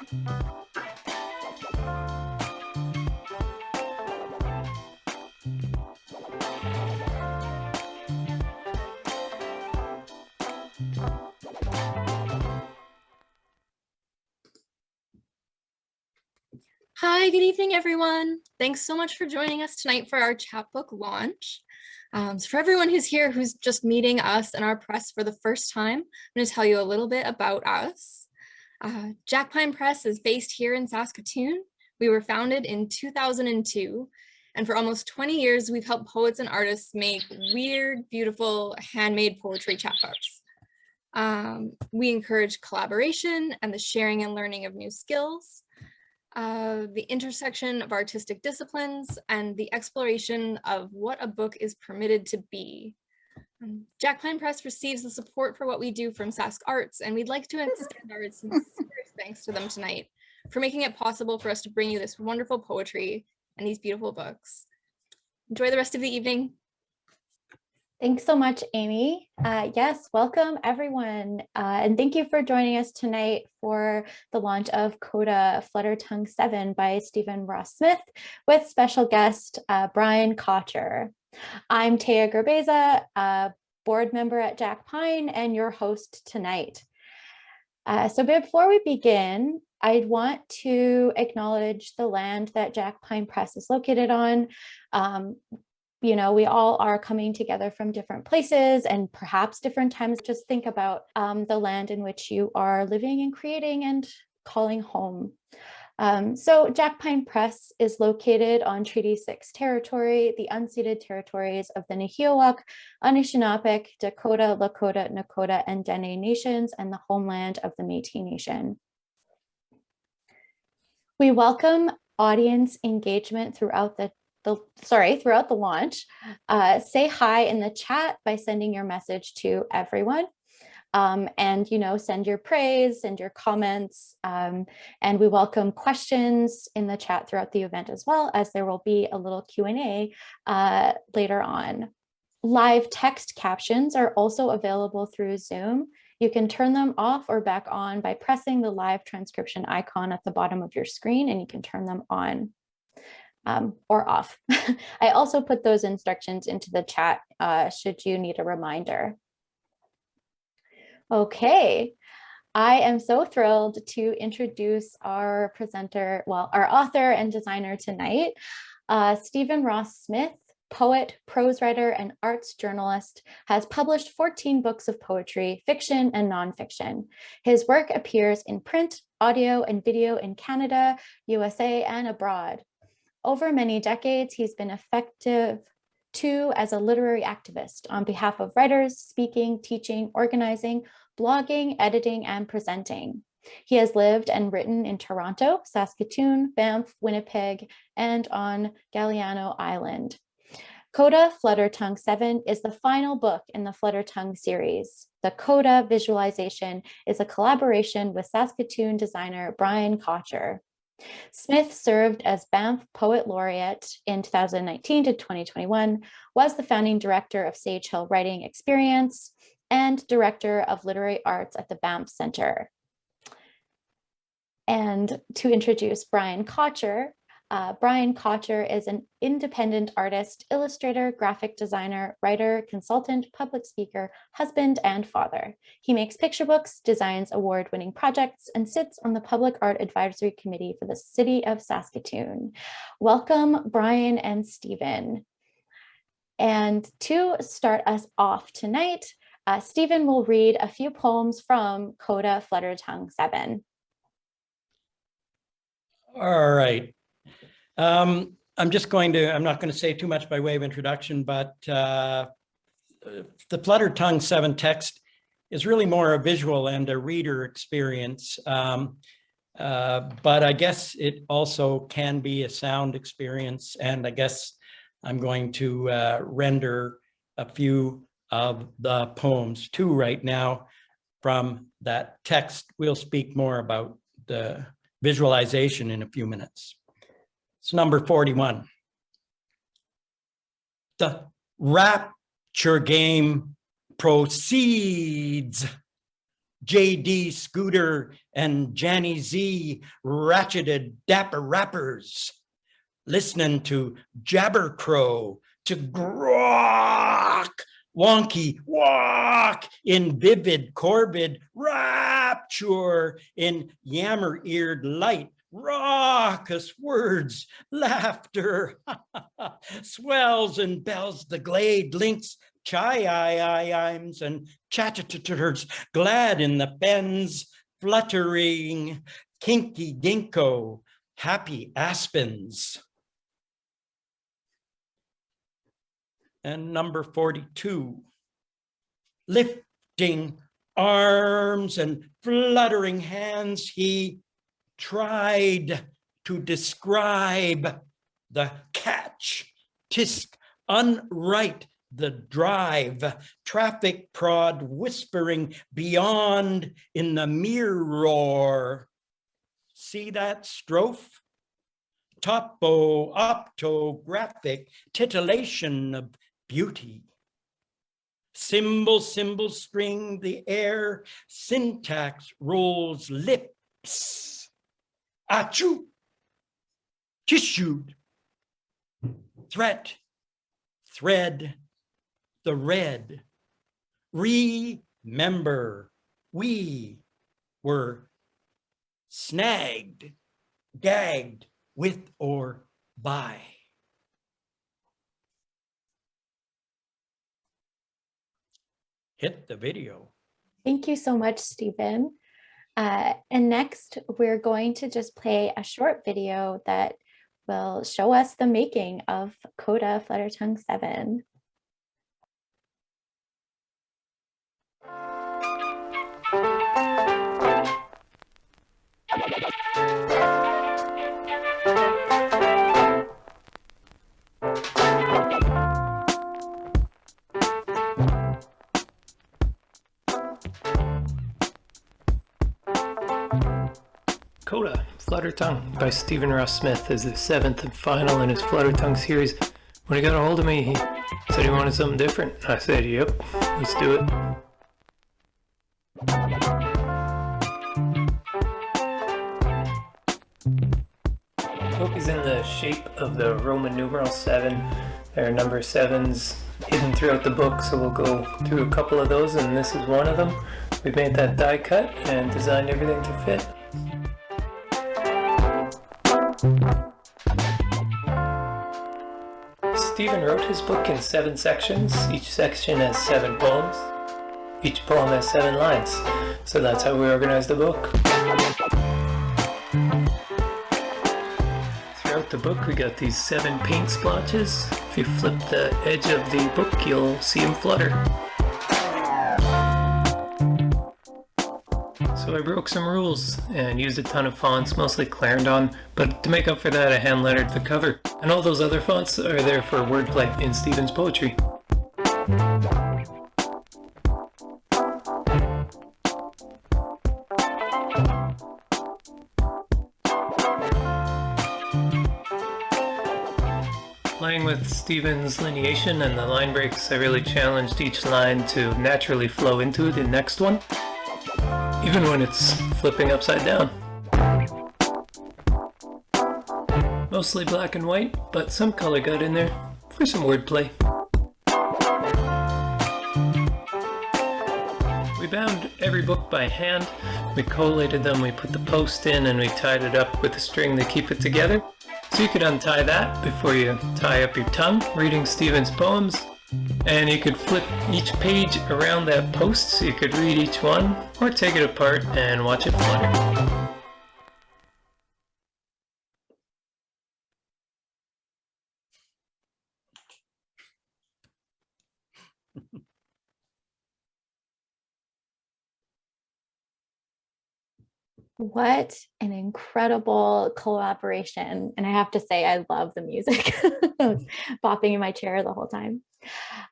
Hi, good evening, everyone. Thanks so much for joining us tonight for our chapbook launch. So for everyone who's here, who's just meeting us and our press for the first time, I'm going to tell you a little bit about us. Jack Pine Press is based here in Saskatoon. We were founded in 2002, and for almost 20 years, we've helped poets and artists make weird, beautiful, handmade poetry chapbooks. We encourage collaboration and the sharing and learning of new skills. The intersection of artistic disciplines and the exploration of what a book is permitted to be. Jack Pine Press receives the support for what we do from Sask Arts, and we'd like to extend our sincere thanks to them tonight for making it possible for us to bring you this wonderful poetry and these beautiful books. Enjoy the rest of the evening. Thanks so much, Amy. Yes, welcome everyone. And thank you for joining us tonight for the launch of Coda Fluttertongue 7 by Stephen Ross Smith with special guest Brian Kocher. I'm Taya Gerbeza, a board member at Jack Pine and your host tonight. So before we begin, I'd want to acknowledge the land that Jack Pine Press is located on. You know, we all are coming together from different places and perhaps different times. Just think about the land in which you are living and creating and calling home. So Jack Pine Press is located on Treaty 6 territory, the unceded territories of the Nahiawak, Anishinaabeg, Dakota, Lakota, Nakota, and Dene nations, and the homeland of the Métis Nation. We welcome audience engagement throughout the launch. Say hi in the chat by sending your message to everyone. And, you know, send your praise and your comments. And we welcome questions in the chat throughout the event, as well as there will be a little Q&A later on. Live text captions are also available through Zoom. You can turn them off or back on by pressing the live transcription icon at the bottom of your screen, and you can turn them on. Or off. I also put those instructions into the chat should you need a reminder. Okay, I am so thrilled to introduce our presenter, well, our author and designer tonight, Stephen Ross Smith, poet, prose writer, and arts journalist, has published 14 books of poetry, fiction, and nonfiction. His work appears in print, audio, and video in Canada, USA, and abroad. Over many decades, he's been effective too as a literary activist on behalf of writers, speaking, teaching, organizing, blogging, editing, and presenting. He has lived and written in Toronto, Saskatoon, Banff, Winnipeg, and on Galiano Island. Coda Fluttertongue 7 is the final book in the Fluttertongue series. The Coda visualization is a collaboration with Saskatoon designer Brian Kocher. Smith served as Banff Poet Laureate in 2019 to 2021, was the founding director of Sage Hill Writing Experience, and director of literary arts at the Banff Center. And to introduce Brian Kocher, Brian Kocher is an independent artist, illustrator, graphic designer, writer, consultant, public speaker, husband, and father. He makes picture books, designs award-winning projects, and sits on the Public Art Advisory Committee for the City of Saskatoon. Welcome, Brian and Stephen. And to start us off tonight, Stephen will read a few poems from Coda Fluttertongue 7. All right. I'm not going to say too much by way of introduction, but the Fluttertongue 7 text is really more a visual and a reader experience. But I guess it also can be a sound experience. And I guess I'm going to render a few of the poems too right now from that text. We'll speak more about the visualization in a few minutes. It's number 41. The rapture game proceeds. JD Scooter and Janny Z ratcheted dapper rappers, listening to Jabber Crow to grok, wonky walk in vivid corbid rapture in yammer-eared light, raucous words, laughter, swells and bells the glade, links, chai-i-i-ims and chat-chat-chatters, glad in the fens, fluttering, kinky ginkgo, happy aspens. And number 42, lifting arms and fluttering hands, he tried to describe the catch, tisk, unright, the drive, traffic prod whispering beyond in the mirror. See that strophe? Topo-optographic titillation of beauty. Symbol, symbol string the air, syntax rolls lips. Achoo, tissued, threat, thread, the red. Remember, we were snagged, gagged with or by. Hit the video. Thank you so much, Stephen. And next, we're going to just play a short video that will show us the making of Coda Fluttertongue 7. Coda, Fluttertongue by Stephen Ross Smith is the 7th and final in his Fluttertongue series. When he got a hold of me, he said he wanted something different. I said, yep, let's do it. The book is in the shape of the Roman numeral 7. There are number 7s hidden throughout the book, so we'll go through a couple of those, and this is one of them. We made that die cut and designed everything to fit. Stephen wrote his book in 7 sections. Each section has 7 poems. Each poem has 7 lines. So that's how we organized the book. Throughout the book we got these 7 paint splotches. If you flip the edge of the book, you'll see them flutter. So I broke some rules and used a ton of fonts, mostly Clarendon, but to make up for that I hand lettered the cover. And all those other fonts are there for wordplay in Stephen's poetry. Playing with Stephen's lineation and the line breaks, I really challenged each line to naturally flow into the next one, even when it's flipping upside down. Mostly black and white, but some color got in there for some wordplay. We bound every book by hand. We collated them, we put the post in, and we tied it up with a string to keep it together. So you could untie that before you tie up your tongue reading Stephen's poems. And you could flip each page around that post so you could read each one, or take it apart and watch it flutter. What an incredible collaboration. And I have to say, I love the music. I was bopping in my chair the whole time.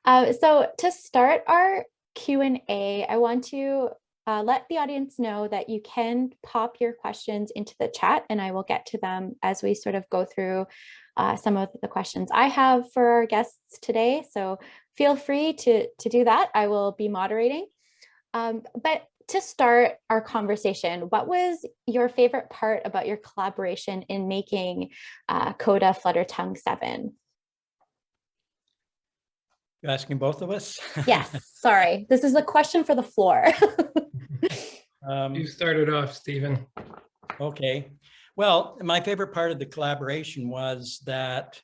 So to start our Q&A, I want to let the audience know that you can pop your questions into the chat and I will get to them as we sort of go through some of the questions I have for our guests today. So feel free to do that. I will be moderating. But to start our conversation, what was your favorite part about your collaboration in making Coda Fluttertongue 7? You're asking both of us? Yes, sorry. This is a question for the floor. You started off, Stephen. Okay. Well, my favorite part of the collaboration was that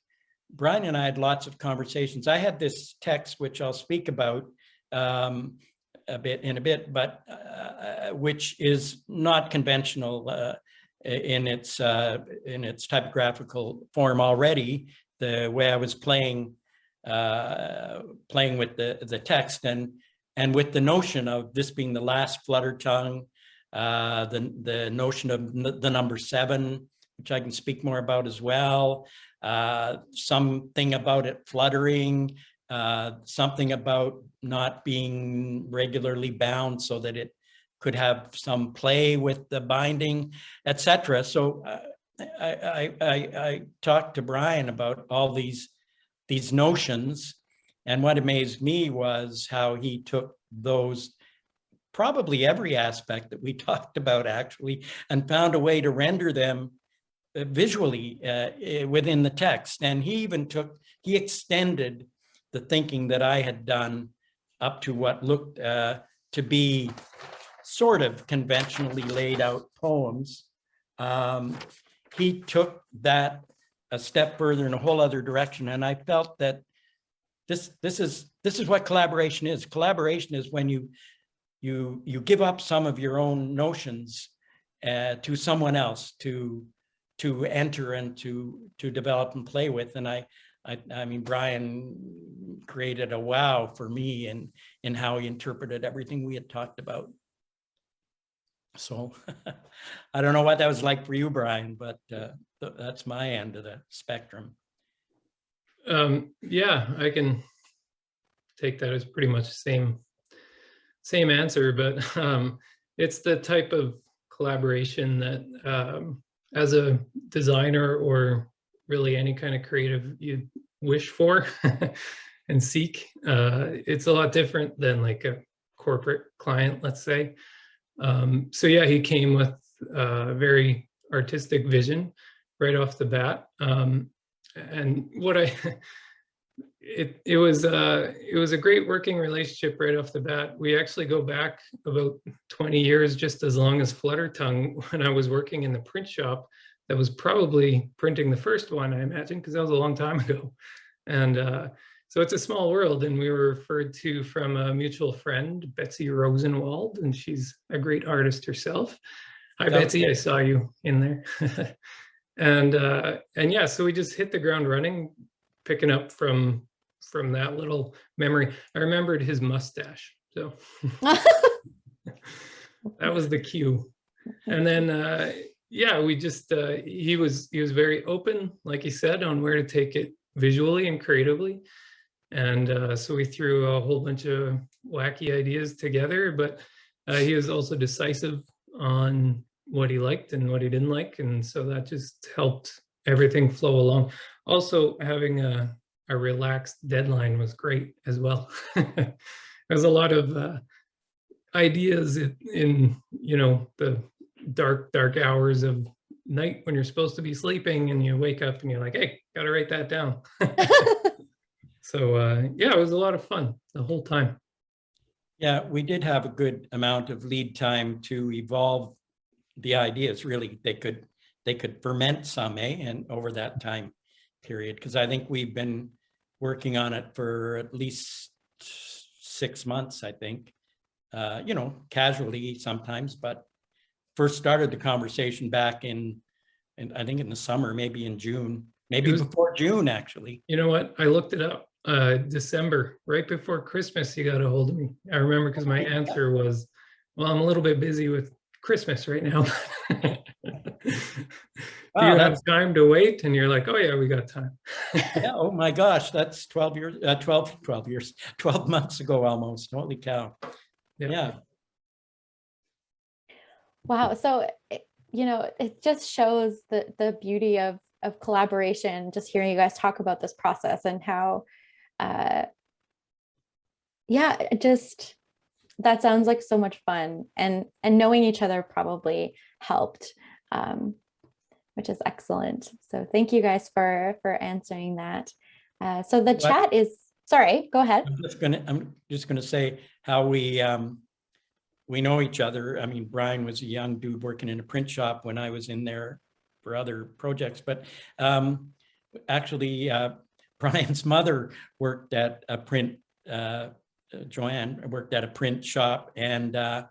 Brian and I had lots of conversations. I had this text, which I'll speak about a bit, but which is not conventional in its typographical form already. The way I was playing with the text and with the notion of this being the last Fluttertongue, the notion of the number 7, which I can speak more about as well. Something about it fluttering, something about not being regularly bound so that it could have some play with the binding, etc. So I talked to Brian about all these notions, and what amazed me was how he took those, probably every aspect that we talked about actually, and found a way to render them visually within the text. And he extended the thinking that I had done up to what looked to be sort of conventionally laid out poems. He took that a step further in a whole other direction, and I felt that this is what collaboration is. Collaboration is when you give up some of your own notions to someone else to enter and to develop and play with. And I mean, Brian created a wow for me in how he interpreted everything we had talked about. So I don't know what that was like for you, Brian, but that's my end of the spectrum. Yeah, I can take that as pretty much the same answer, but it's the type of collaboration that as a designer or really any kind of creative you wish for and seek. It's a lot different than like a corporate client, let's say. So yeah, he came with a very artistic vision right off the bat. And what it was a great working relationship right off the bat. We actually go back about 20 years, just as long as Fluttertongue, when I was working in the print shop that was probably printing the first one, I imagine, because that was a long time ago. And so it's a small world, and we were referred to from a mutual friend, Betsy Rosenwald, and she's a great artist herself. Hi, Betsy, I saw you in there. And yeah, so we just hit the ground running, picking up from that little memory. I remembered his mustache, so that was the cue. And then yeah, we just he was very open, like he said, on where to take it visually and creatively. And so we threw a whole bunch of wacky ideas together, but he was also decisive on what he liked and what he didn't like. And so that just helped everything flow along. Also, having a relaxed deadline was great as well. There's a lot of ideas in the dark hours of night when you're supposed to be sleeping, and you wake up and you're like, hey, gotta write that down. So yeah, it was a lot of fun the whole time. Yeah, we did have a good amount of lead time to evolve the ideas. Really, they could ferment some, and over that time period, because I think we've been working on it for at least 6 months, I think, casually sometimes, but first started the conversation back in I think in the summer, maybe in June, maybe before June, actually. You know what? I looked it up. December, right before Christmas, you got a hold of me. I remember because my answer was, well, I'm a little bit busy with Christmas right now. Do you have time to wait? And you're like, oh yeah, we got time. Yeah, oh my gosh, that's 12 months ago almost. Holy cow. Yeah. Wow. So, it just shows the beauty of collaboration, just hearing you guys talk about this process and how, yeah, just that sounds like so much fun, and knowing each other probably helped, which is excellent. So thank you guys for answering that. So the chat is, sorry, go ahead. I'm just gonna say how we know each other. I mean, Brian was a young dude working in a print shop when I was in there for other projects, but actually Brian's mother worked at a print, Joanne worked at a print shop, and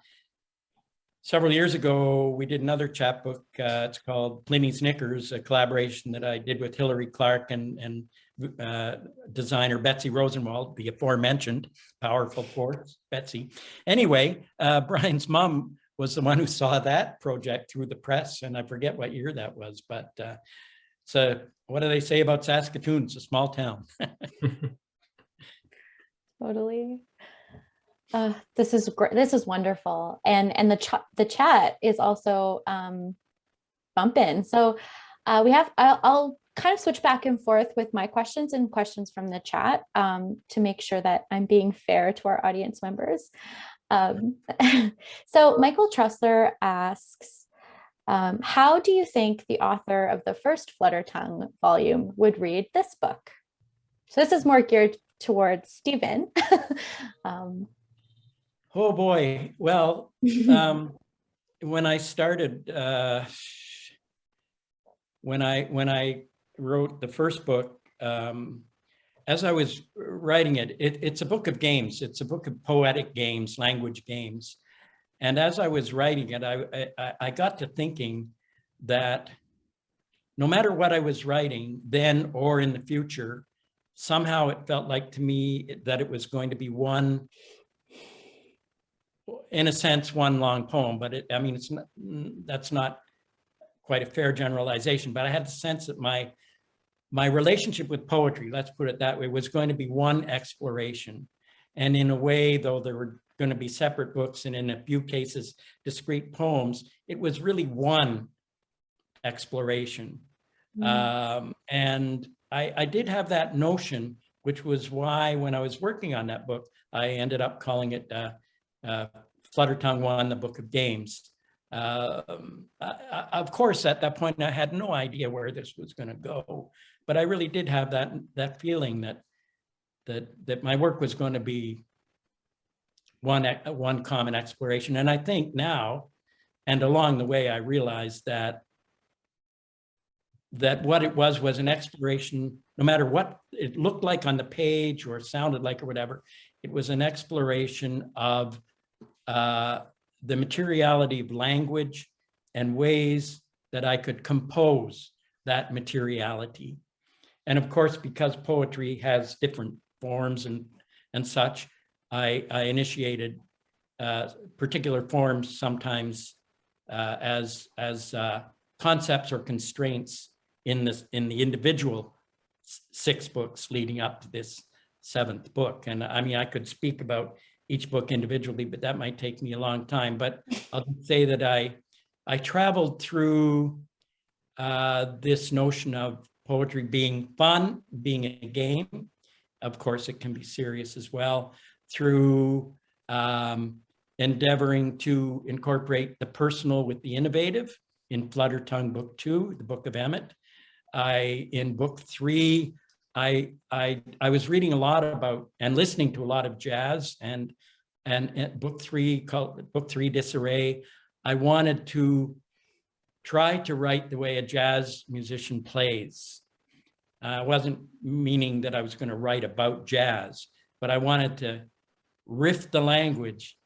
several years ago we did another chapbook. It's called Pliny's Knickers, a collaboration that I did with Hilary Clark and designer Betsy Rosenwald, the aforementioned powerful force, Betsy. Anyway, Brian's mom was the one who saw that project through the press, and I forget what year that was, but so what do they say about Saskatoon? It's a small town. Totally. This is great. This is wonderful. And the chat is also bumping. So I'll kind of switch back and forth with my questions and questions from the chat to make sure that I'm being fair to our audience members. So Michael Trussler asks, how do you think the author of the first Fluttertongue volume would read this book? So this is more geared towards Stephen. Oh boy. Well, when I started, when I wrote the first book, as I was writing it, it's a book of games. It's a book of poetic games, language games. And as I was writing it, I got to thinking that no matter what I was writing then or in the future, somehow it felt like to me that it was going to be one, in a sense, one long poem. But I mean, that's not quite a fair generalization. But I had the sense that my relationship with poetry, let's put it that way, was going to be one exploration. And in a way, though there were going to be separate books and in a few cases discrete poems, it was really one exploration. And I did have that notion, which was why when I was working on that book, I ended up calling it Fluttertongue 1, the Book of Games. Of course, at that point, I had no idea where this was going to go, but I really did have that feeling that my work was going to be one common exploration. And I think now, and along the way, I realized that what it was an exploration, no matter what it looked like on the page or sounded like or whatever, it was an exploration of the materiality of language and ways that I could compose that materiality. And of course, because poetry has different forms and such, I initiated particular forms sometimes as concepts or constraints in the individual 6 books leading up to this 7th book. And I mean, I could speak about each book individually, but that might take me a long time. But I'll say that I traveled through this notion of poetry being fun, being a game. Of course, it can be serious as well, through endeavoring to incorporate the personal with the innovative in Fluttertongue Book 2, the Book of Emmett. In Book 3, I was reading a lot about and listening to a lot of jazz, and Book 3, called Book 3 Disarray, I wanted to try to write the way a jazz musician plays. I wasn't meaning that I was going to write about jazz, but I wanted to riff the language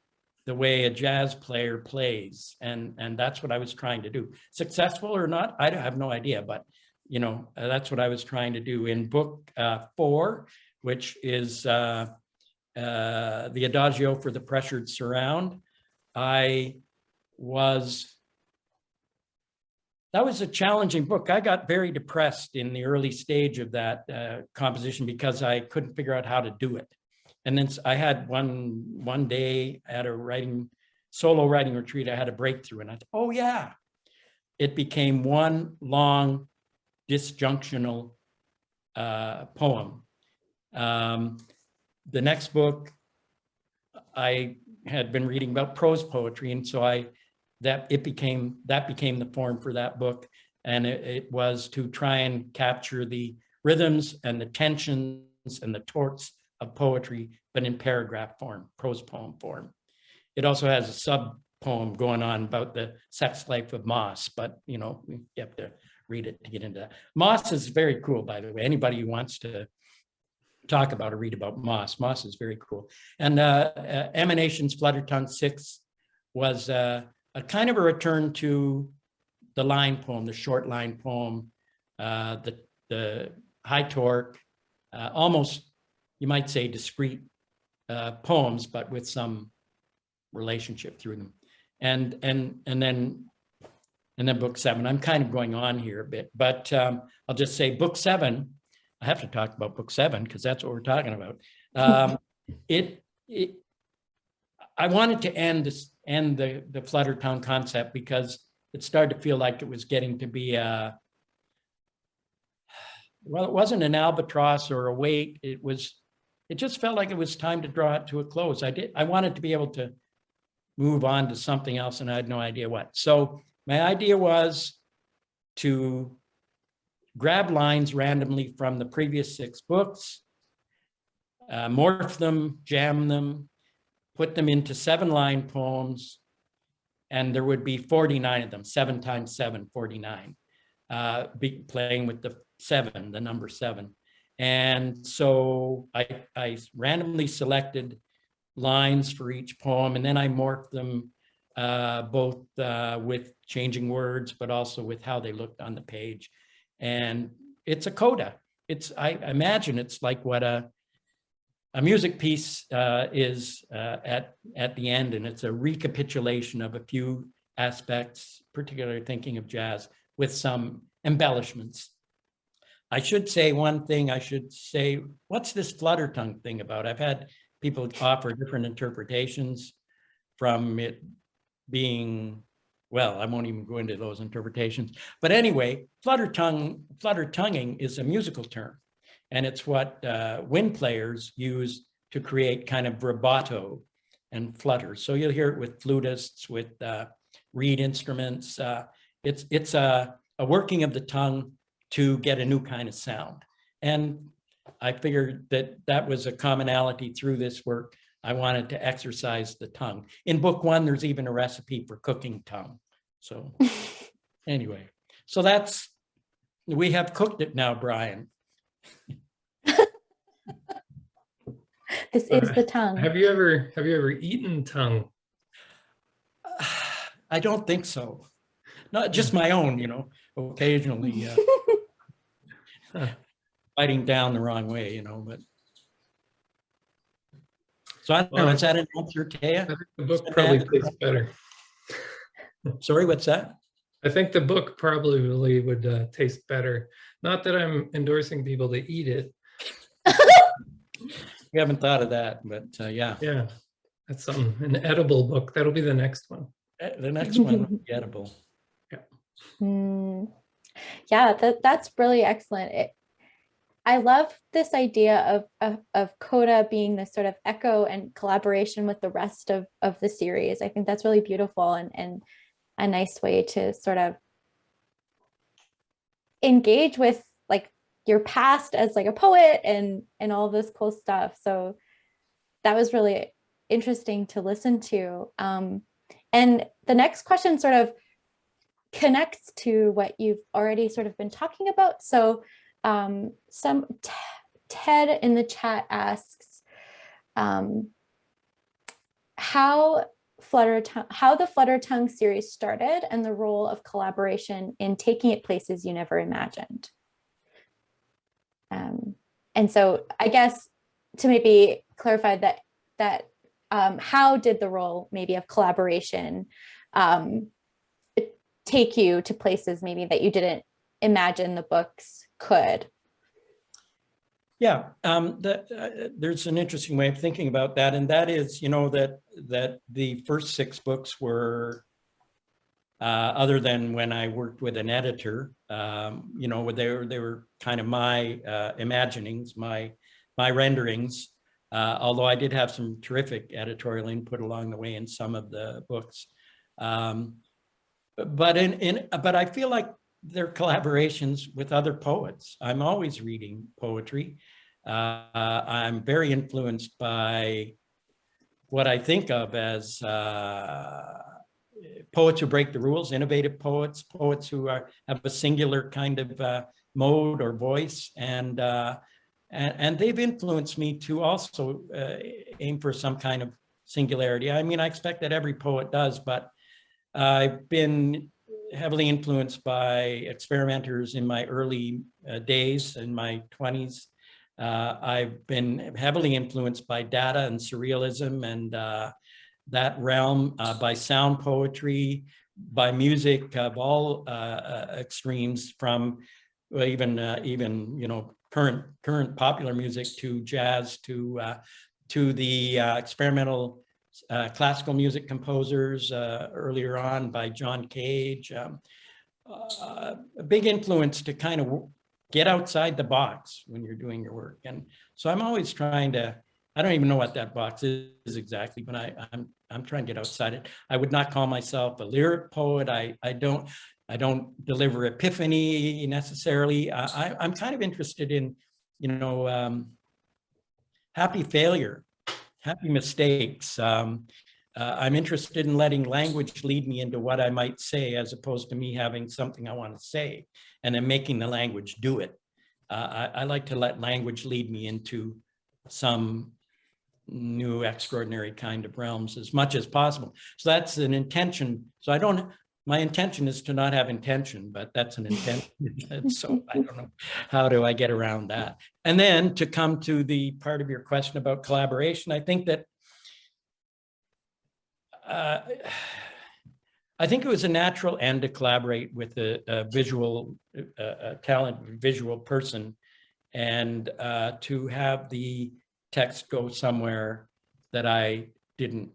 the way a jazz player plays. And that's what I was trying to do. Successful or not, I have no idea, but you know, that's what I was trying to do. In Book 4, which is the Adagio for the Pressured Surround, that was a challenging book. I got very depressed in the early stage of that composition because I couldn't figure out how to do it. And then I had one day at a solo writing retreat, I had a breakthrough, and I thought, oh yeah, it became one long disjunctional poem. The next book, I had been reading about prose poetry, and so that became the form for that book, and it was to try and capture the rhythms and the tensions and the torts of poetry, but in paragraph form, prose poem form. It also has a sub poem going on about the sex life of moss, but you know, you have to read it to get into that. Moss is very cool, by the way. Anybody who wants to talk about or read about moss is very cool. And Emanations Fluttertongue 6 was a kind of a return to the line poem, the short line poem, the high torque, almost, you might say, discrete poems, but with some relationship through them. And then book 7. I'm kind of going on here a bit, but I'll just say book 7. I have to talk about book 7 because that's what we're talking about. I wanted to end the Fluttertongue concept because it started to feel like it was getting to be well, it wasn't an albatross or a weight. It just felt like it was time to draw it to a close. I wanted to be able to move on to something else, and I had no idea what. So my idea was to grab lines randomly from the previous 6 books, morph them, jam them, put them into 7-line poems, and there would be 49 of them, 7 times 7, 49, playing with the 7, the number 7. And so I randomly selected lines for each poem, and then I morphed them both with changing words, but also with how they looked on the page. And it's a coda. I imagine it's like what a music piece is at the end, and it's a recapitulation of a few aspects, particularly thinking of jazz, with some embellishments. I should say one thing. What's this Fluttertongue thing about? I've had people offer different interpretations from it being, well, I won't even go into those interpretations. But anyway, fluttertonguing is a musical term. And it's what wind players use to create kind of vibrato and flutter. So you'll hear it with flutists, with reed instruments. It's a working of the tongue to get a new kind of sound. And I figured that was a commonality through this work. I wanted to exercise the tongue. In book 1, there's even a recipe for cooking tongue. So anyway, so we have cooked it now, Brian. This is the tongue. Have you ever eaten tongue? I don't think so. Not just my own, occasionally biting down the wrong way, but. So I don't know, is that an answer, Taya? I think the book probably tastes better. Sorry, what's that? I think the book probably would taste better. Not that I'm endorsing people to eat it. We haven't thought of that, but yeah. Yeah, that's something, an edible book. That'll be the next one. The next one will be edible. Yeah. Yeah, that's really excellent. I love this idea of coda being this sort of echo and collaboration with the rest of the series. I think that's really beautiful and a nice way to sort of engage with like your past as like a poet and all this cool stuff. So that was really interesting to listen to. And the next question sort of connects to what you've already sort of been talking about. So Ted in the chat asks how the Fluttertongue series started and the role of collaboration in taking it places you never imagined. And so I guess to maybe clarify that how did the role maybe of collaboration take you to places maybe that you didn't imagine the books could? Yeah, there's an interesting way of thinking about that, and that is, that the first 6 books were, other than when I worked with an editor, they were kind of my imaginings, my renderings although I did have some terrific editorial input along the way in some of the books. But I feel like they're collaborations with other poets. I'm always reading poetry. I'm very influenced by what I think of as poets who break the rules, innovative poets, poets who have a singular kind of mode or voice, and they've influenced me to also aim for some kind of singularity. I mean, I expect that every poet does, but I've been heavily influenced by experimenters in my early days, in my 20s. I've been heavily influenced by data and surrealism and that realm, by sound poetry, by music of all extremes, from even you know, current popular music to jazz to the experimental classical music composers earlier on by John Cage. A big influence to kind of get outside the box when you're doing your work. And so I'm always trying to, I don't even know what that box is exactly, but I'm trying to get outside it. I would not call myself a lyric poet. I don't deliver epiphany necessarily. I'm kind of interested in, you know, happy failure, happy mistakes. I'm interested in letting language lead me into what I might say, as opposed to me having something I want to say and then making the language do it. I like to let language lead me into some new extraordinary kind of realms as much as possible. So that's an intention. So my intention is to not have intention, but that's an intention. So I don't know, how do I get around that? And then to come to the part of your question about collaboration, I think that I think it was a natural end to collaborate with a visual, talented visual person, and to have the text go somewhere that I didn't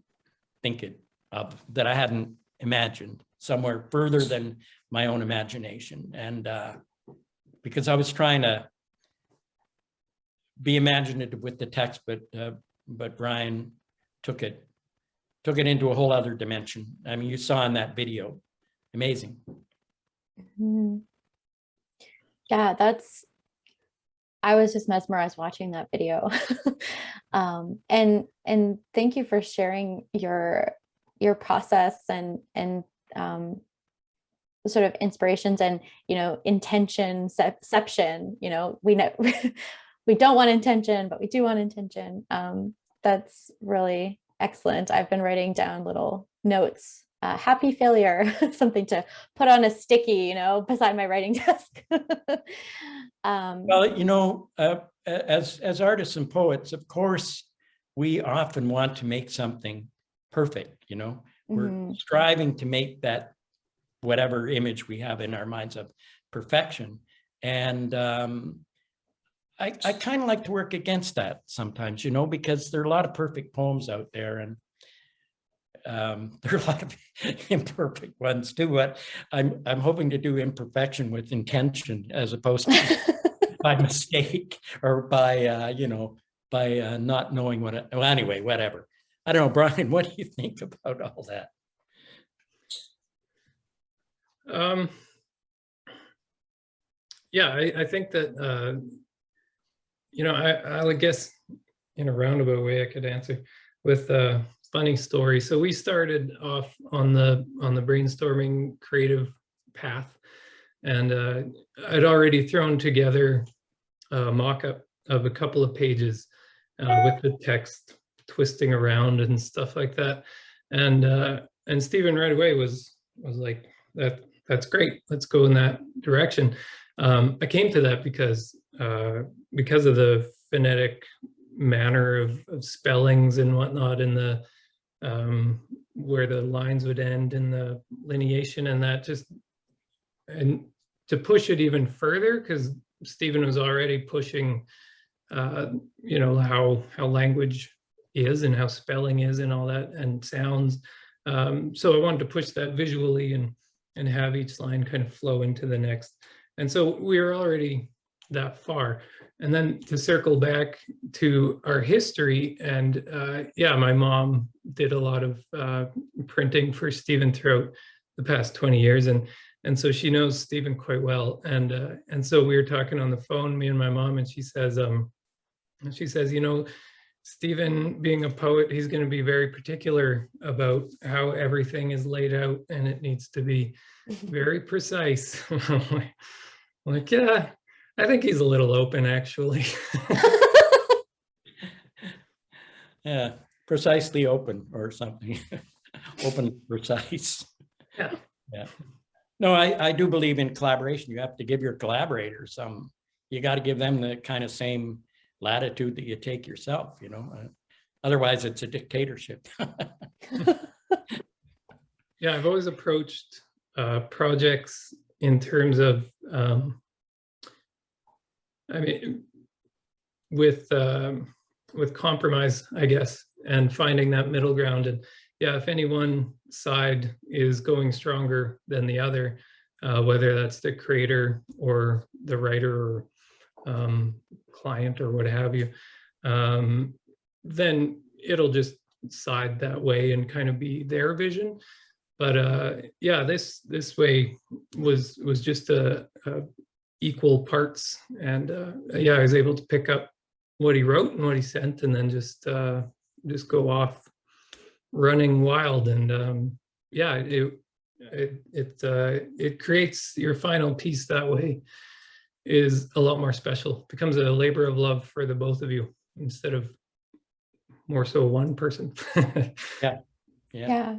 think it of, that I hadn't imagined, somewhere further than my own imagination. And because I was trying to be imaginative with the text, but Brian took it into a whole other dimension. I mean, you saw in that video, amazing. Mm-hmm. Yeah, I was just mesmerized watching that video. And thank you for sharing your process and sort of inspirations and, you know, intentionception. You know, we know we don't want intention, but we do want intention. That's really excellent. I've been writing down little notes, happy failure, something to put on a sticky, you know, beside my writing desk. Well, you know, as artists and poets, of course, we often want to make something perfect, you know, we're striving to make that whatever image we have in our minds of perfection. And I kind of like to work against that sometimes, you know, because there are a lot of perfect poems out there, and there are a lot of imperfect ones too. But I'm hoping to do imperfection with intention, as opposed to by mistake or by you know, by not knowing what. Well, anyway, whatever. I don't know, Brian. What do you think about all that? Yeah, I think that. You know, I would guess in a roundabout way I could answer with a funny story. So we started off on the brainstorming creative path, and I'd already thrown together a mock-up of a couple of pages with the text twisting around and stuff like that. And Stephen right away was like, that's great, let's go in that direction. I came to that because of the phonetic manner of spellings and whatnot, in the where the lines would end in the lineation, and that just, and to push it even further, because Stephen was already pushing you know, how language is and how spelling is and all that, and sounds. So I wanted to push that visually and have each line kind of flow into the next. And so we were already that far. And then to circle back to our history, and yeah, my mom did a lot of printing for Stephen throughout the past 20 years, and so she knows Stephen quite well. And so we were talking on the phone, me and my mom, and she says, you know, Stephen, being a poet, he's going to be very particular about how everything is laid out, and it needs to be very precise. I'm like, yeah, I think he's a little open, actually. Yeah, precisely open or something. Open, precise. Yeah. Yeah. No, I do believe in collaboration. You have to give your collaborators some, you got to give them the kind of same latitude that you take yourself, you know. Otherwise, it's a dictatorship. Yeah, I've always approached projects in terms of, I mean, with compromise, I guess, and finding that middle ground. And yeah, if any one side is going stronger than the other, whether that's the creator or the writer or client or what have you, then it'll just side that way and kind of be their vision. But yeah, this way was just a equal parts, and yeah, I was able to pick up what he wrote and what he sent, and then just go off running wild. And yeah, it creates your final piece that way is a lot more special. It becomes a labor of love for the both of you instead of more so one person. Yeah,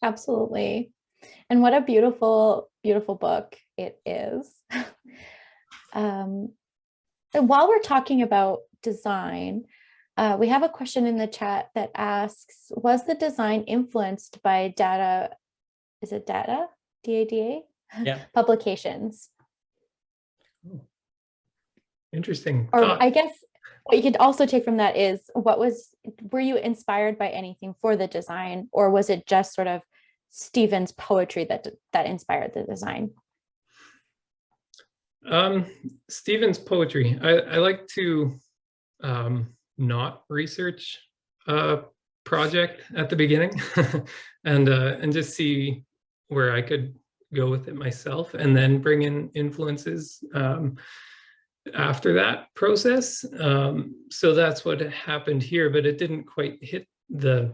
absolutely. And what a beautiful, beautiful book it is. And while we're talking about design, we have a question in the chat that asks, was the design influenced by data, is it data? D-A-D-A? Yeah. Publications? Interesting. Or I guess what you could also take from that is, were you inspired by anything for the design, or was it just sort of Stephen's poetry that inspired the design? Stephen's poetry. I like to not research a project at the beginning and just see where I could go with it myself, and then bring in influences after that process. So that's what happened here, but it didn't quite hit the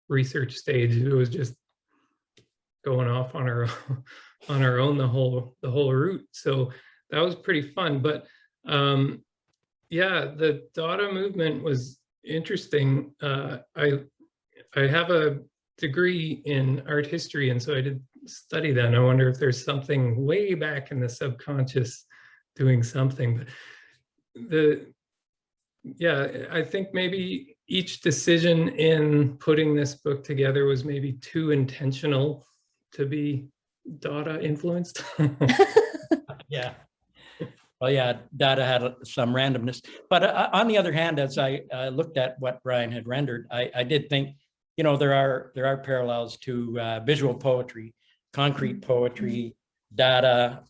research stage. It was just going off on our own the whole route. So that was pretty fun. But yeah, the Dada movement was interesting. I have a degree in art history, and so I did study that. And I wonder if there's something way back in the subconscious doing something. But I think maybe each decision in putting this book together was maybe too intentional to be Dada influenced. Yeah. Well, yeah, Dada had some randomness. But on the other hand, as I looked at what Brian had rendered, I did think, you know, there are parallels to visual poetry, concrete poetry, Dada,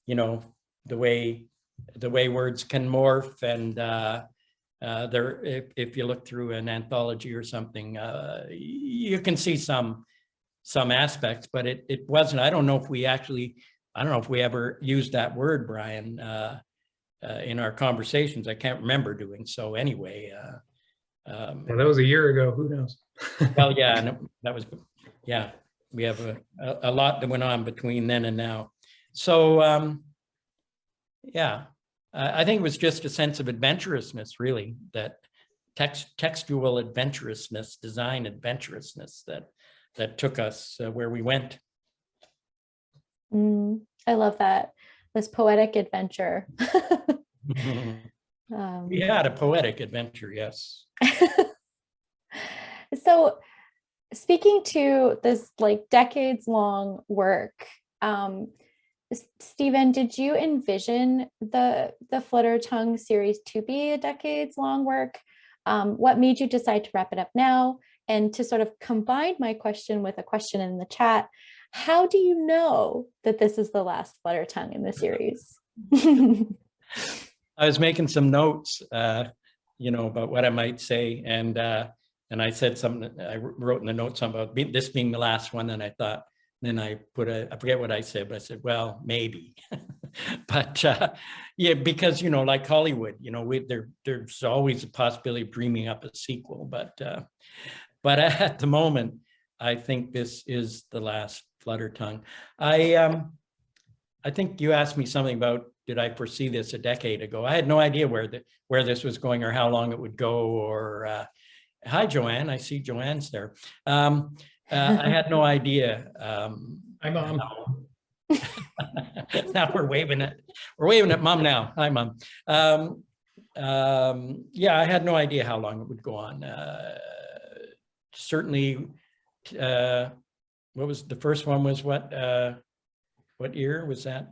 you know, the way words can morph, and if you look through an anthology or something, you can see some aspects, but it wasn't. I don't know if we ever used that word, Brian, in our conversations. I can't remember doing so anyway. Yeah, that was a year ago. Who knows? Well, yeah, no, that was, yeah, we have a lot that went on between then and now. So yeah, I think it was just a sense of adventurousness, really, that textual adventurousness, design adventurousness that took us where we went. I love that, this poetic adventure. We had a poetic adventure, yes. So speaking to this like decades long work, Stephen, did you envision the Fluttertongue series to be a decades long work? What made you decide to wrap it up now? And to sort of combine my question with a question in the chat, how do you know that this is the last Fluttertongue in the series? I was making some notes, about what I might say, and I said something. I wrote in the notes something about this being the last one, and I thought. Then I I forget what I said, but I said, well, maybe. But yeah, because like Hollywood, there's always a possibility of dreaming up a sequel. But at the moment, I think this is the last Fluttertongue. I think you asked me something about, did I foresee this a decade ago? I had no idea where this was going or how long it would go. Or hi, Joanne. I see Joanne's there. I had no idea. Hi, Mom. Now we're waving at Mom now. Hi, Mom. Yeah, I had no idea how long it would go on. Certainly, what was the first one? Was what year was that?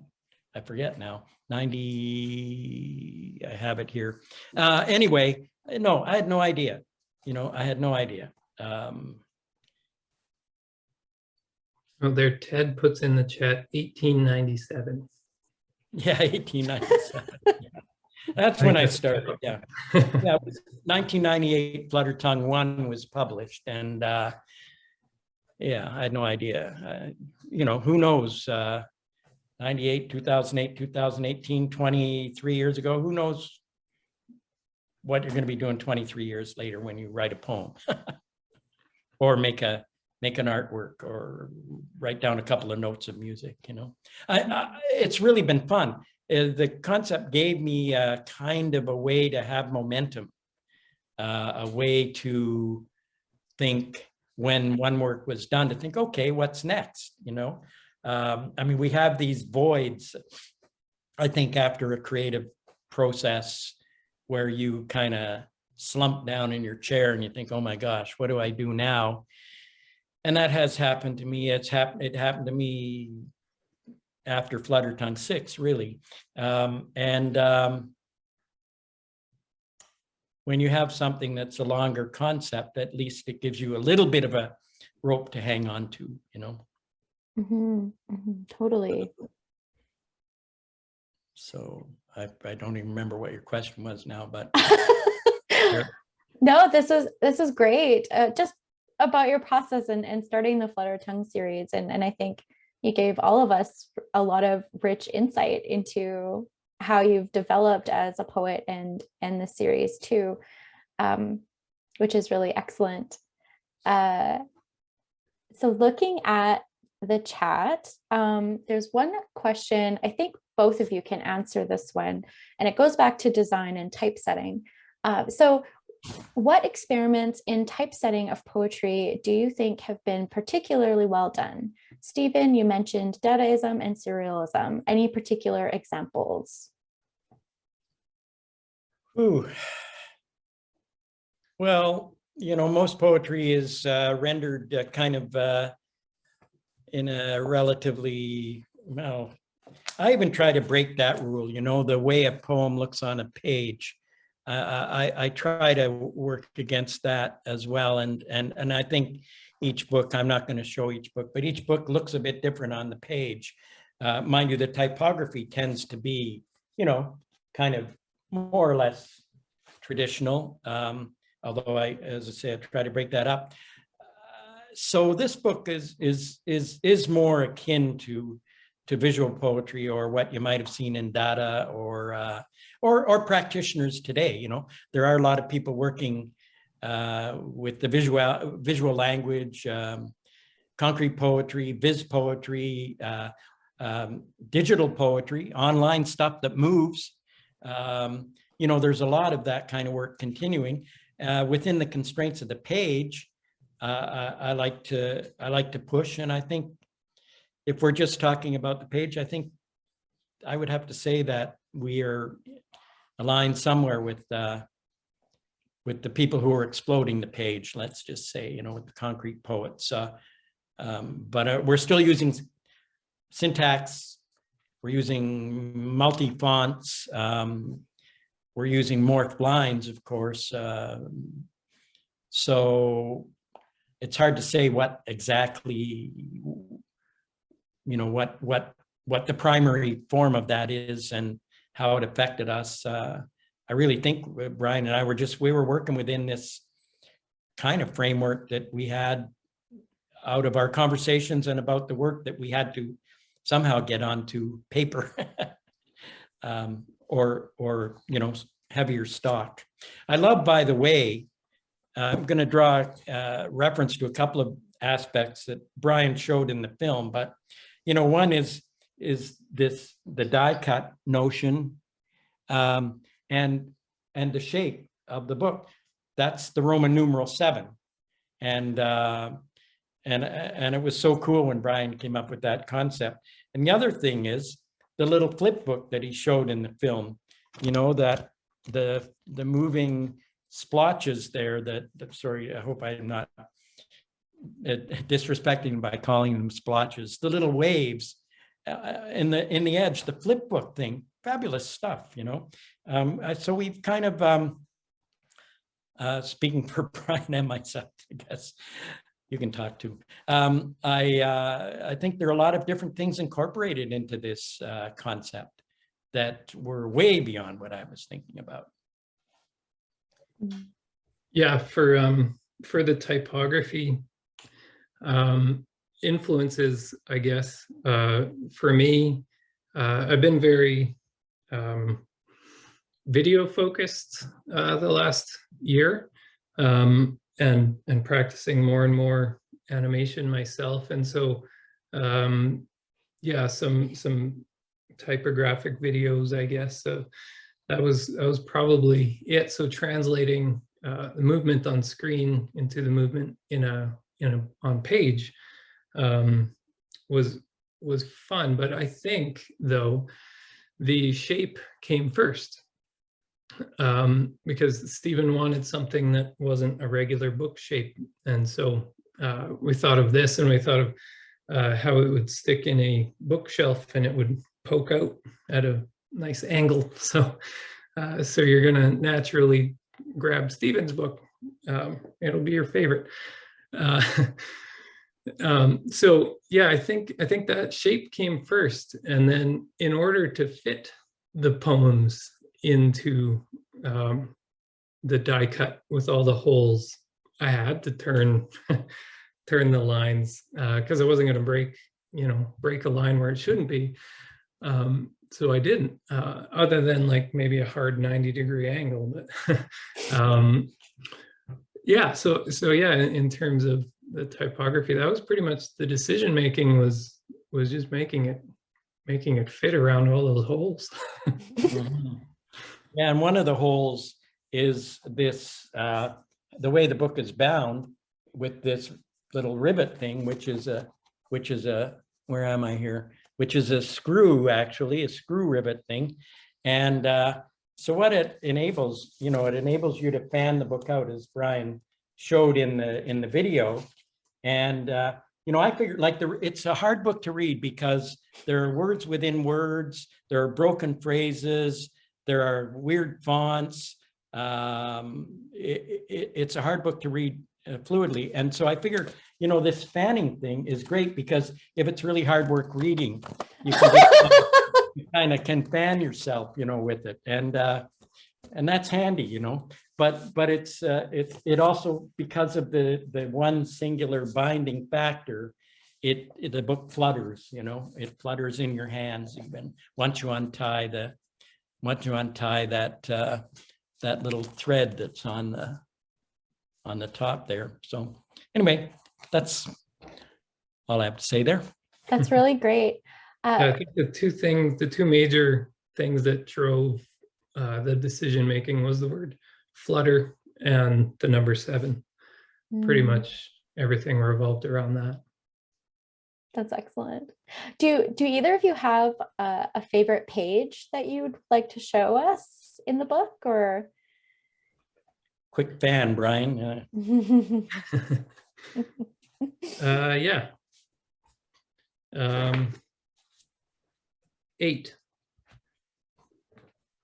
I forget now. 90. I have it here. Anyway, no, I had no idea. I had no idea. Oh, there, Ted puts in the chat 1897. Yeah, 1897. Yeah. That's when I started. Yeah, yeah. It was 1998. Fluttertongue 1 was published, and yeah, I had no idea. Who knows? 98, 2008, 2018, 23 years ago. Who knows what you're going to be doing 23 years later when you write a poem, or make an artwork, or write down a couple of notes of music. It's really been fun. The concept gave me kind of a way to have momentum, a way to think when one work was done, to think, okay, what's next? We have these voids, I think, after a creative process where you kind of slump down in your chair and you think, oh my gosh, what do I do now? And that has happened to me. It happened to me after Fluttertongue 6, really. When you have something that's a longer concept, at least it gives you a little bit of a rope to hang on to, Totally. So I don't even remember what your question was now, but no, this is great. Just about your process and starting the Fluttertongue series, and I think you gave all of us a lot of rich insight into how you've developed as a poet and the series too, which is really excellent. So looking at the chat, there's one question. I think both of you can answer this one, and it goes back to design and typesetting. So what experiments in typesetting of poetry do you think have been particularly well done? Stephen, you mentioned Dadaism and Surrealism. Any particular examples? Ooh. Well, most poetry is rendered kind of in a relatively, well, I even try to break that rule, the way a poem looks on a page. I try to work against that as well. And I think each book, I'm not going to show each book, but each book looks a bit different on the page. Mind you, the typography tends to be, kind of more or less traditional. Although as I say, I try to break that up. So this book is more akin to visual poetry, or what you might have seen in Dada, or practitioners today. There are a lot of people working with the visual language, concrete poetry, viz poetry, digital poetry, online stuff that moves. There's a lot of that kind of work continuing within the constraints of the page. I like to push, and I think if we're just talking about the page, I think I would have to say that we are aligned somewhere with the people who are exploding the page. Let's just say, with the concrete poets. But we're still using syntax. We're using multi-fonts. We're using morphed lines, of course. So it's hard to say what exactly, what what the primary form of that is and how it affected us. I really think Brian and I we were working within this kind of framework that we had out of our conversations and about the work that we had to somehow get onto paper or heavier stock. I love, by the way, I'm going to draw reference to a couple of aspects that Brian showed in the film, but one is the die cut notion, and the shape of the book. That's the Roman numeral 7, and it was so cool when Brian came up with that concept. And the other thing is the little flip book that he showed in the film. That the moving splotches there. Sorry, I hope I'm not disrespecting by calling them splotches. The little waves in the edge, the flip book thing, fabulous stuff. So we've kind of speaking for Brian and myself, I guess you can talk to. I think there are a lot of different things incorporated into this concept that were way beyond what I was thinking about. Yeah, for the typography influences, I guess, for me, I've been very video focused the last year, and practicing more and more animation myself. And so, yeah, some typographic videos, I guess. So that was probably it. So translating the movement on screen into the movement on page was fun. But I think, though, the shape came first, because Stephen wanted something that wasn't a regular book shape. And so we thought of this, and we thought of how it would stick in a bookshelf and it would poke out at a nice angle. So you're gonna naturally grab Stephen's book. It'll be your favorite. So yeah, I think that shape came first, and then in order to fit the poems into the die cut with all the holes, I had to turn the lines, because I wasn't going to break a line where it shouldn't be. So I didn't, other than like maybe a hard 90-degree angle. But yeah, so yeah, in terms of the typography, that was pretty much the decision making, was just making it fit around all those holes. Yeah, and one of the holes is this, the way the book is bound with this little rivet thing, which is a, where am I here? Which is a screw, actually, a screw rivet thing. And so what it enables, it enables you to fan the book out, as Brian showed in the video. And I figured, like, it's a hard book to read because there are words within words, there are broken phrases, there are weird fonts. It's a hard book to read fluidly. And so I figured, this fanning thing is great, because if it's really hard work reading, you can you kind of can fan yourself, with it. And that's handy, but it also, because of the one singular binding factor, the book flutters, it flutters in your hands even once you untie that little thread that's on the top there. So anyway, that's all I have to say there. That's really great. I think the two major things that drove the decision making was the word flutter and the number 7. Pretty much everything revolved around that. That's excellent. Do either of you have a favorite page that you'd like to show us in the book, or? Quick fan, Brian. Yeah. 8.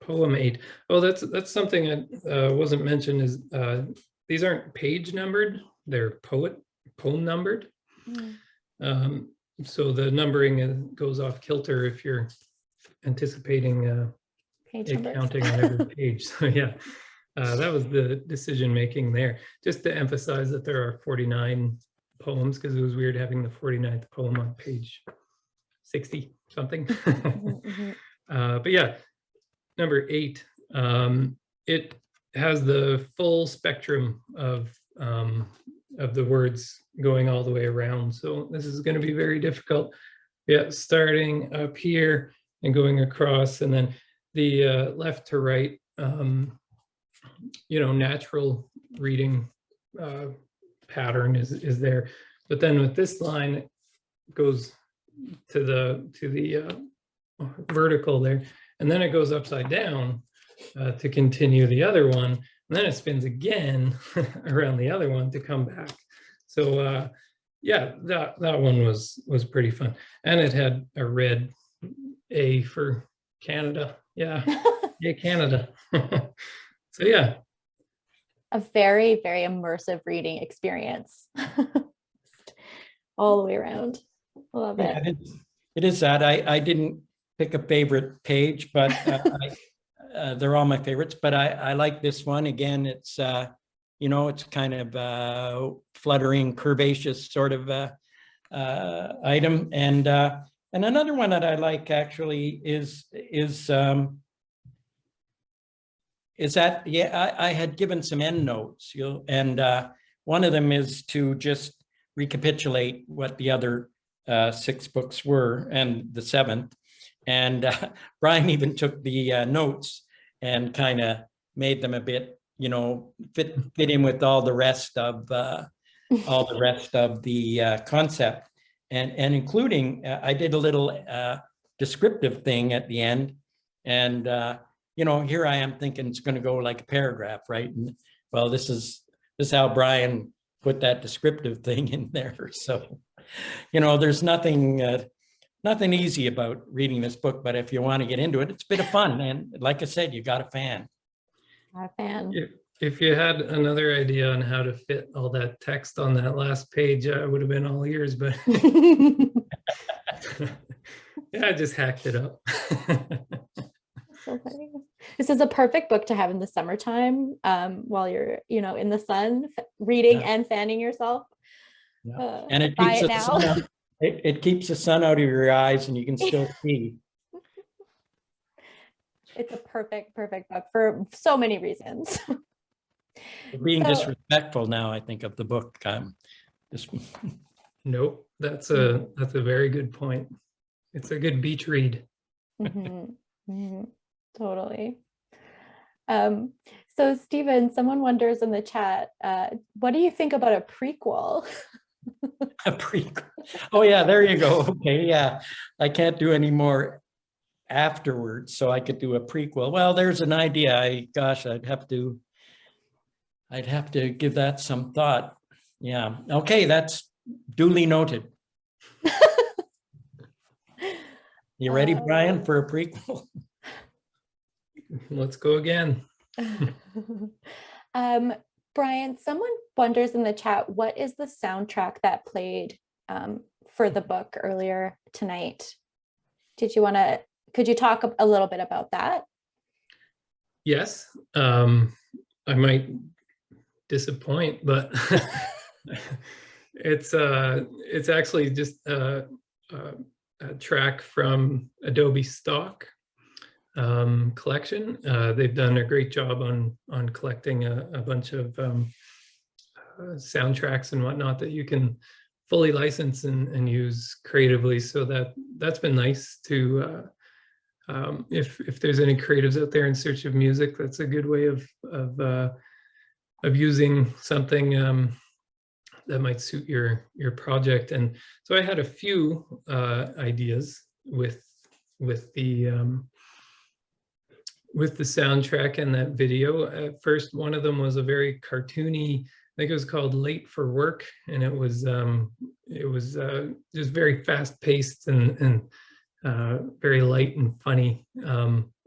Poem 8. Oh, that's something that wasn't mentioned, is these aren't page numbered, they're poem numbered. so the numbering goes off kilter if you're anticipating Page it numbers. counting on every page. So yeah, that was the decision making there. Just to emphasize that there are 49 poems, because it was weird having the 49th poem on page 60 something. But yeah, number 8, it has the full spectrum of the words going all the way around. So this is going to be very difficult. Yeah, starting up here and going across, and then the left to right, natural reading pattern is there. But then with this line, it goes to the vertical there, and then it goes upside down to continue the other one, and then it spins again around the other one to come back. So yeah, that one was pretty fun, and it had a red A for Canada. Yeah, yeah, Canada. So yeah, A very, very immersive reading experience all the way around. Love it. Yeah, it is that. I didn't pick a favorite page, but they're all my favorites. But I like this one. Again, it's it's kind of fluttering, curvaceous sort of item. And another one that I like actually is that, yeah, I had given some end notes, and one of them is to just recapitulate what the other 6 books were, and the 7th. And Brian even took the notes and kind of made them a bit, fit in with all the rest of the concept, and including I did a little descriptive thing at the end, and here I am thinking it's going to go like a paragraph, right? And well, this is how Brian put that descriptive thing in there. So, there's nothing easy about reading this book, but if you want to get into it, it's a bit of fun. And like I said, you got a fan. Got a fan. If you had another idea on how to fit all that text on that last page, I would have been all ears, but yeah, I just hacked it up. So funny. This is a perfect book to have in the summertime, while you're, in the sun, reading and fanning yourself. Yeah. And it keeps the sun out, it keeps the sun out of your eyes, and you can still see. It's a perfect book for so many reasons. Being disrespectful now, I think, of the book. Nope, that's a very good point. It's a good beach read. Totally. So Stephen, someone wonders in the chat, what do you think about a prequel? A prequel. Oh yeah, there you go. Okay, yeah. I can't do any more afterwards, so I could do a prequel. Well, there's an idea. I'd have to give that some thought. Yeah. Okay, that's duly noted. You ready, Brian, for a prequel? Let's go again. Brian, someone wonders in the chat, what is the soundtrack that played for the book earlier tonight? Could you talk a little bit about that? Yes, I might disappoint, but it's actually just a track from Adobe Stock collection. They've done a great job on collecting a bunch of soundtracks and whatnot that you can fully license and use creatively. So that's been nice to if there's any creatives out there in search of music, that's a good way of using something that might suit your project. And so I had a few ideas with the soundtrack and that video. At first, one of them was a very cartoony, I think it was called Late for Work, and it was just very fast paced and very light and funny,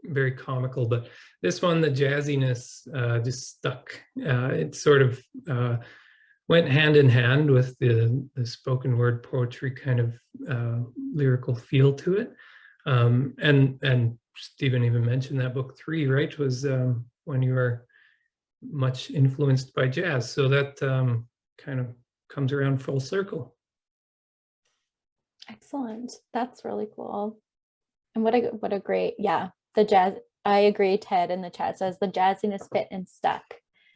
very comical. But this one, the jazziness just stuck. It sort of went hand in hand with the spoken word poetry kind of lyrical feel to it. And Stephen even mentioned that book 3, right, was when you were much influenced by jazz. So that kind of comes around full circle. Excellent. That's really cool. And what a great, yeah, the jazz. I agree, Ted in the chat says the jazziness fit and stuck.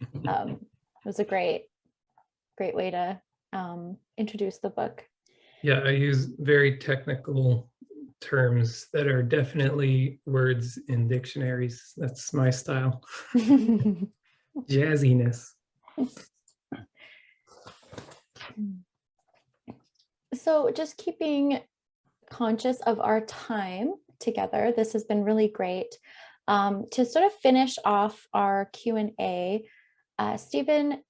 It was a great way to introduce the book. Yeah, I use very technical terms that are definitely words in dictionaries. That's my style. Jazziness. So just keeping conscious of our time together, this has been really great. To sort of finish off our Q&A, Stephen,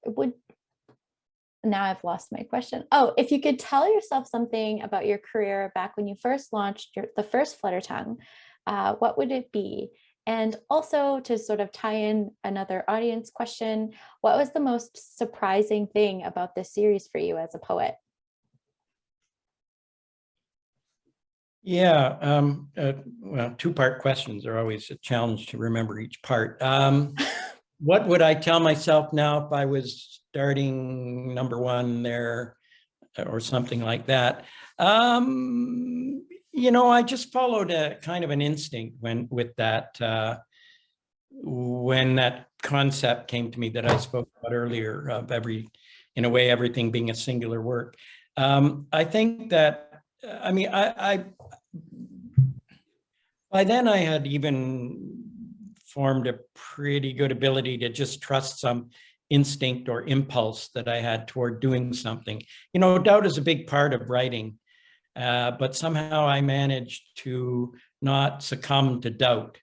now I've lost my question. Oh, if you could tell yourself something about your career back when you first launched the first Fluttertongue, what would it be? And also to sort of tie in another audience question, what was the most surprising thing about this series for you as a poet? Yeah, well, two-part questions are always a challenge to remember each part. What would I tell myself now if I was starting number 1 there or something like that? You know, I just followed a kind of an instinct when that concept came to me that I spoke about earlier of in a way, everything being a singular work. I think that, I mean, I by then I had even formed a pretty good ability to just trust some instinct or impulse that I had toward doing something. You know, doubt is a big part of writing, but somehow I managed to not succumb to doubt,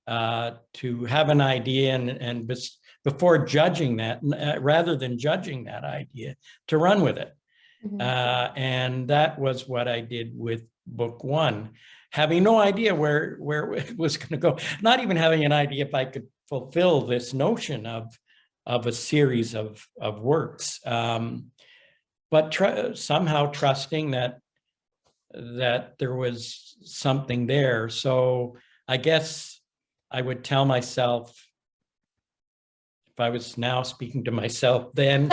to have an idea and before judging that, rather than judging that idea, to run with it. Mm-hmm. And that was what I did with book 1. Having no idea where it was going to go, not even having an idea if I could fulfill this notion of a series of works, but somehow trusting that there was something there. So I guess I would tell myself, if I was now speaking to myself then,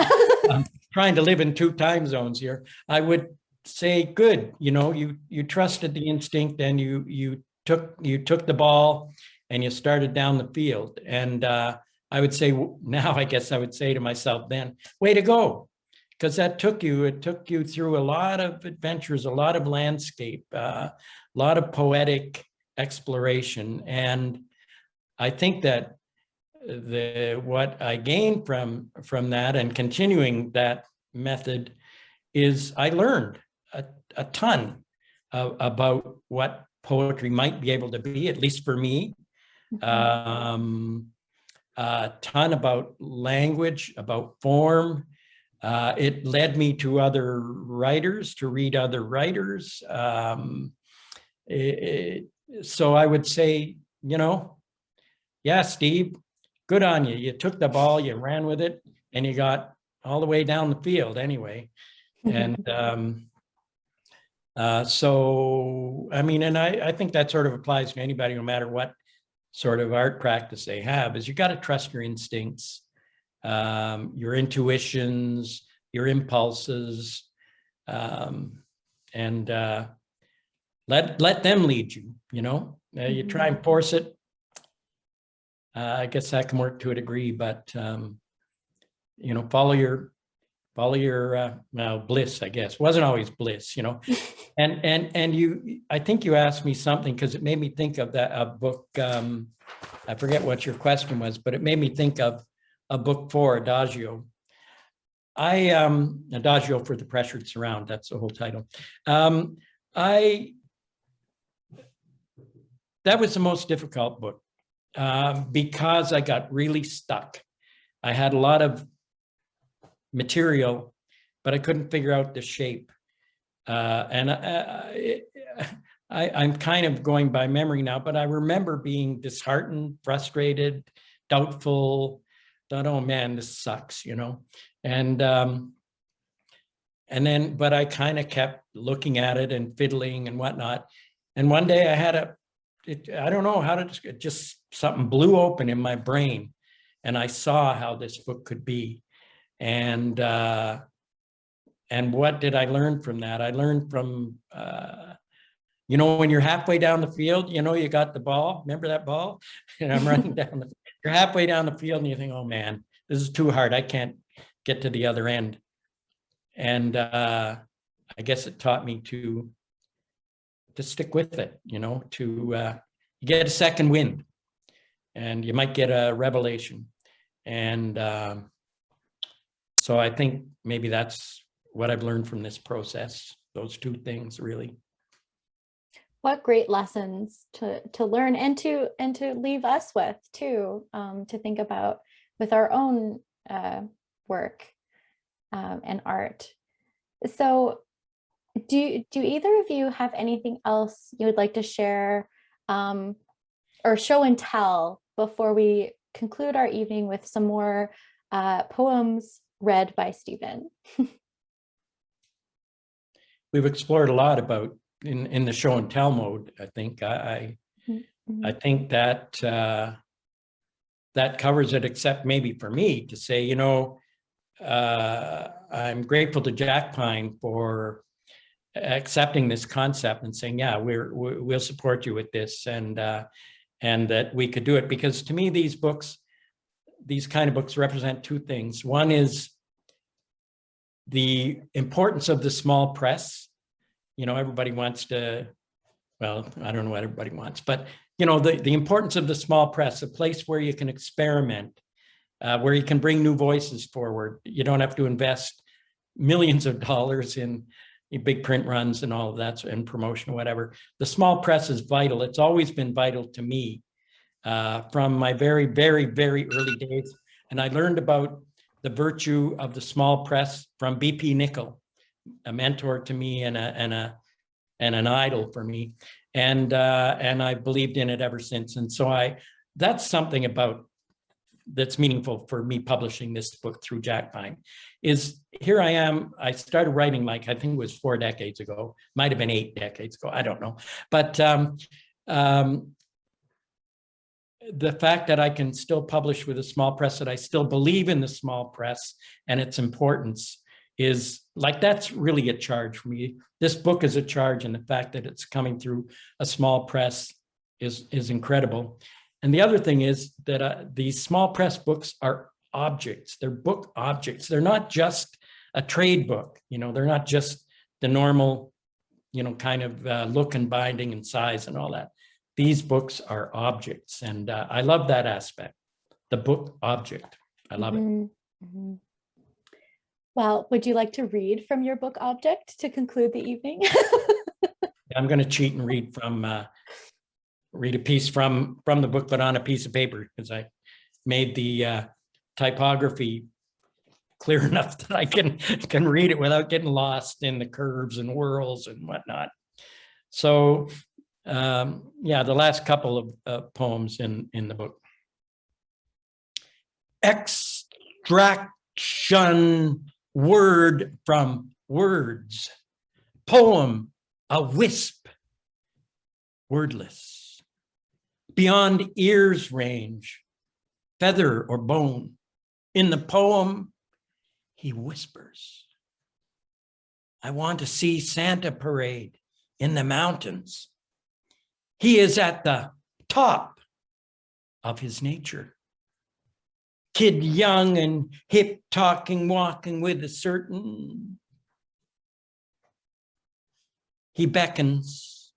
trying to live in 2 time zones here, I would say, good, you know, you trusted the instinct and you took the ball and you started down the field. And I would say now, I guess I would say to myself then, way to go, because it took you through a lot of adventures, a lot of landscape, a lot of poetic exploration. And I think that what I gained from that and continuing that method is I learned a ton about what poetry might be able to be, at least for me. Mm-hmm. A ton about language, about form. It led me to other writers, to read other writers. So I would say, you know, yeah, Steve, good on you. You took the ball, you ran with it, and you got all the way down the field anyway. And so, I mean, and I think that sort of applies to anybody, no matter what sort of art practice they have, is you got to trust your instincts, your intuitions, your impulses, and let them lead you, you know. You try and force it. I guess that can work to a degree, but, you know, follow your bliss, I guess. Wasn't always bliss, you know. And I think you asked me something because it made me think of that book. I forget what your question was, but it made me think of a book 4, Adagio. Adagio for the Pressured Surround. That's the whole title. That was the most difficult book because I got really stuck. I had a lot of material, but I couldn't figure out the shape. And I'm kind of going by memory now, but I remember being disheartened, frustrated, doubtful, thought, oh man, this sucks, you know. And but I kind of kept looking at it and fiddling and whatnot. And one day I had I don't know how to, just something blew open in my brain, and I saw how this book could be. And what did I learn from that? I learned from, you know, when you're halfway down the field, you know, you got the ball. Remember that ball? And I'm running down you're halfway down the field and you think, oh man, this is too hard. I can't get to the other end. And I guess it taught me to stick with it, you know, to get a second wind, and you might get a revelation. And so I think maybe that's what I've learned from this process, those two things really. What great lessons to learn and to leave us with too, to think about with our own work and art. So do either of you have anything else you would like to share or show and tell before we conclude our evening with some more poems read by Stephen? We've explored a lot about in the show and tell mode. I think I think that that covers it, except maybe for me to say, you know, I'm grateful to Jack Pine for accepting this concept and saying, yeah, we'll support you with this, and that we could do it. Because to me, these kind of books represent two things. One is the importance of the small press. You know, everybody wants to, well, I don't know what everybody wants, but you know, the importance of the small press, a place where you can experiment, where you can bring new voices forward. You don't have to invest millions of dollars in big print runs and all of that, and promotion or whatever. The small press is vital. It's always been vital to me from my very, very, very early days. And I learned about the virtue of the small press from B.P. Nicol, a mentor to me and an idol for me. And I believed in it ever since. And so that's something about that's meaningful for me publishing this book through Jack Pine. Is here I am, I started writing like, I think it was 4 decades ago, might have been 8 decades ago, I don't know. But the fact that I can still publish with a small press, that I still believe in the small press and its importance, is like, that's really a charge for me. This book is a charge, and the fact that it's coming through a small press is incredible. And the other thing is that these small press books are objects. They're book objects. They're not just a trade book. You know, they're not just the normal, you know, kind of look and binding and size and all that. These books are objects. And I love that aspect, the book object. I love it. Mm-hmm. Well, would you like to read from your book object to conclude the evening? I'm going to cheat and read a piece from the book, but on a piece of paper, because I made the typography clear enough that I can read it without getting lost in the curves and whirls and whatnot. So yeah, the last couple of poems in the book. Extraction, word from words. Poem, a wisp, wordless. Beyond ear's range, feather or bone. In the poem, he whispers. I want to see Santa parade in the mountains. He is at the top of his nature. Kid young and hip, talking, walking with a certain. He beckons,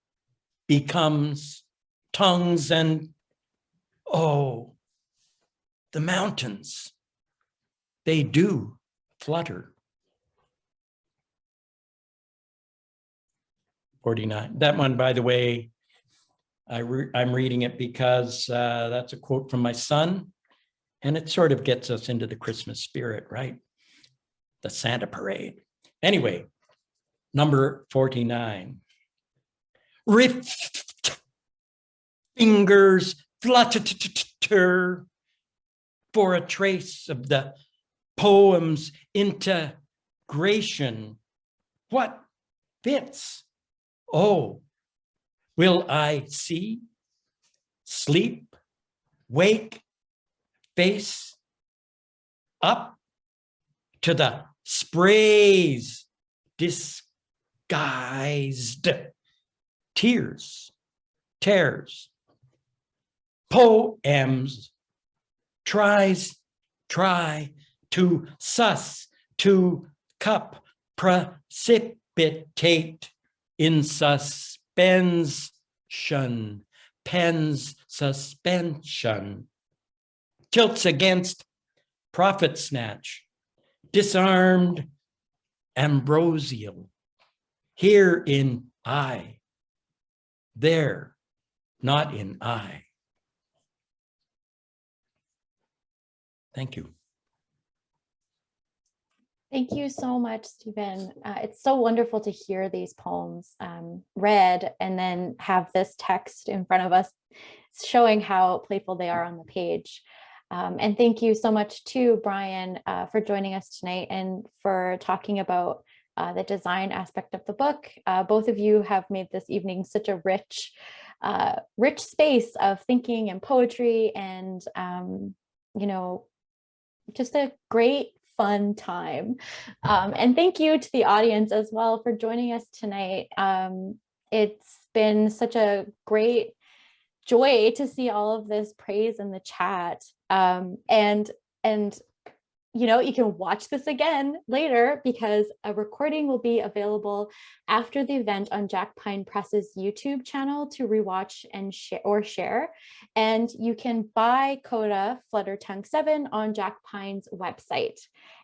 becomes tongues, and oh, the mountains, they do flutter. 49. That one, by the way, I'm reading it because that's a quote from my son, and it sort of gets us into the Christmas spirit, right? The Santa parade. Anyway, number 49. Rift fingers flutter for a trace of the poem's integration What fits? Oh, will I see, sleep, wake, face up to the sprays disguised tears, tears, poems, try to suss, to cup, precipitate in suspension, pens suspension, tilts against profit snatch, disarmed ambrosial, here in I, there, not in I. Thank you. Thank you so much, Stephen. It's so wonderful to hear these poems read and then have this text in front of us showing how playful they are on the page. And thank you so much to Brian for joining us tonight and for talking about the design aspect of the book. Both of you have made this evening such a rich space of thinking and poetry and, you know, just a great fun time. And thank you to the audience as well for joining us tonight. It's been such a great joy to see all of this praise in the chat. And you know, you can watch this again later because a recording will be available after the event on Jack Pine Press's YouTube channel to rewatch and share. And you can buy Coda Fluttertongue 7 on Jack Pine's website.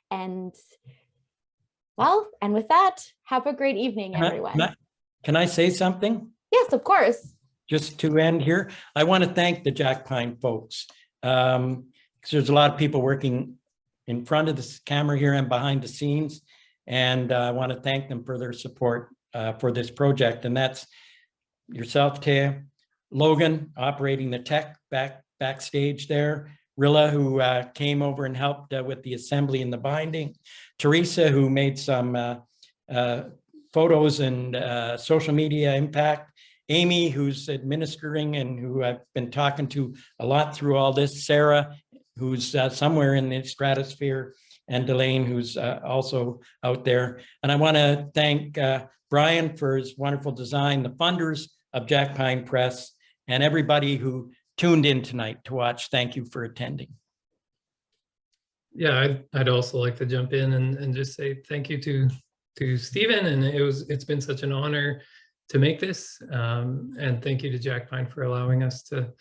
And well, and with that, have a great evening, everyone. Can I say something? Yes, of course. Just to end here, I want to thank the Jack Pine folks. Because there's a lot of people working in front of this camera here and behind the scenes. And I want to thank them for their support for this project. And that's yourself, Taya, Logan, operating the tech backstage there, Rilla, who came over and helped with the assembly and the binding, Teresa, who made some photos and social media impact, Amy, who's administering and who I've been talking to a lot through all this, Sarah, who's somewhere in the stratosphere, and Delane, who's also out there. And I want to thank Brian for his wonderful design, the funders of Jack Pine Press, and everybody who tuned in tonight to watch. Thank you for attending. Yeah, I'd also like to jump in and just say thank you to Stephen, and it's been such an honor to make this, and thank you to Jack Pine for allowing us to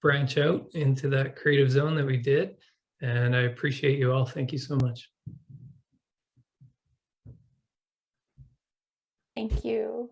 branch out into that creative zone that we did. And I appreciate you all. Thank you so much. Thank you.